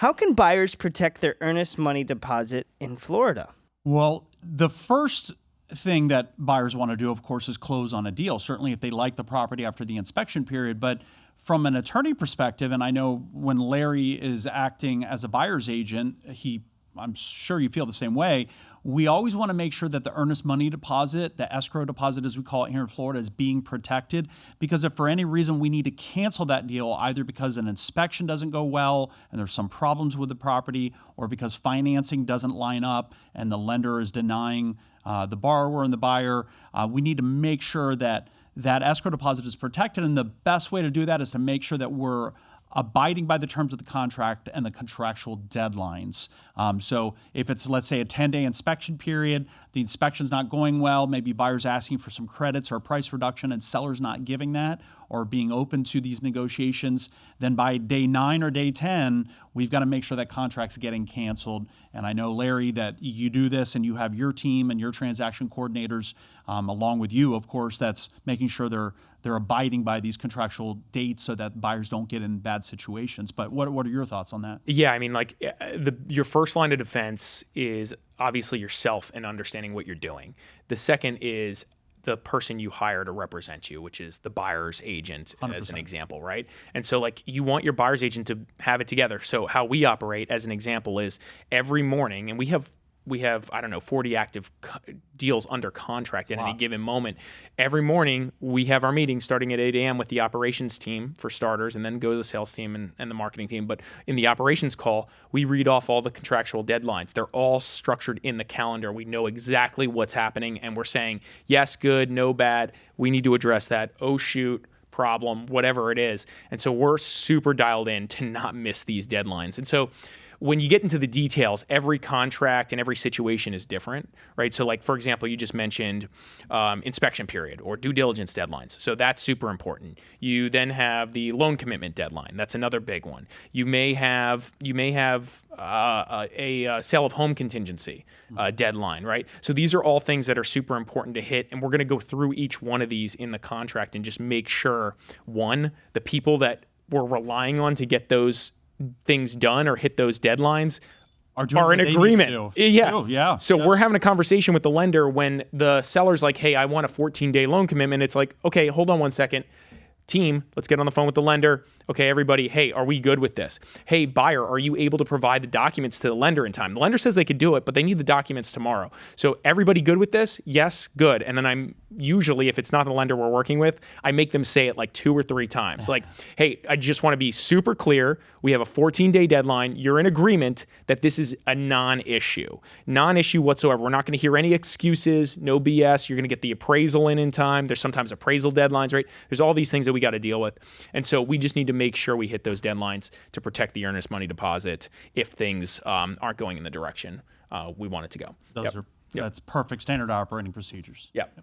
How can buyers protect their earnest money deposit in Florida? Well, the first thing that buyers want to do, of course, is close on a deal, certainly if they like the property after the inspection period. But from an attorney perspective, and I know when Larry is acting as a buyer's agent, I'm sure you feel the same way. We always want to make sure that the earnest money deposit, the escrow deposit as we call it here in Florida, is being protected. Because if for any reason we need to cancel that deal, either because an inspection doesn't go well and there's some problems with the property, or because financing doesn't line up and the lender is denying the borrower and the buyer, we need to make sure that that escrow deposit is protected. And the best way to do that is to make sure that we're abiding by the terms of the contract and the contractual deadlines. So if it's, let's say, a 10-day inspection period, the inspection's not going well, maybe buyer's asking for some credits or a price reduction and seller's not giving that or being open to these negotiations, then by day 9 or day 10, we've got to make sure that contract's getting canceled. And I know, Larry, that you do this and you have your team and your transaction coordinators along with you, of course, that's making sure they're abiding by these contractual dates so that buyers don't get in bad situations. But what are your thoughts on that? Yeah, I mean, like your first line of defense is obviously yourself and understanding what you're doing. The second is the person you hire to represent you, which is the buyer's agent 100%. As an example, right? And so like you want your buyer's agent to have it together. So how we operate as an example is every morning, and we have, I don't know, 40 active deals under contract at any given moment. Every morning, we have our meeting starting at 8 a.m. with the operations team for starters, and then go to the sales team and the marketing team. But in the operations call, we read off all the contractual deadlines. They're all structured in the calendar. We know exactly what's happening, and we're saying, yes, good, no, bad. We need to address that. Oh, shoot. Problem, whatever it is. And so we're super dialed in to not miss these deadlines. And so when you get into the details, every contract and every situation is different, right? So like, for example, you just mentioned inspection period or due diligence deadlines. So that's super important. You then have the loan commitment deadline. That's another big one. You may have a sale of home contingency deadline, right? So these are all things that are super important to hit. And we're going to go through each one of these in the contract and just make sure, one, the people that we're relying on to get those things done or hit those deadlines are in agreement. Yeah. So we're having a conversation with the lender when the seller's like, hey, I want a 14-day loan commitment. It's like, okay, hold on one second. Team, let's get on the phone with the lender. Okay, everybody, hey, are we good with this? Hey, buyer, are you able to provide the documents to the lender in time? The lender says they could do it, but they need the documents tomorrow. So everybody good with this? Yes, good. And then I'm usually, if it's not the lender we're working with, I make them say it like 2 or 3 times. Like, hey, I just want to be super clear. We have a 14-day deadline. You're in agreement that this is a non-issue whatsoever. We're not going to hear any excuses, no BS. You're going to get the appraisal in time. There's sometimes appraisal deadlines, right? There's all these things that we got to deal with. And so we just need to make sure we hit those deadlines to protect the earnest money deposit if things aren't going in the direction we want it to go. That's perfect standard operating procedures. Yep.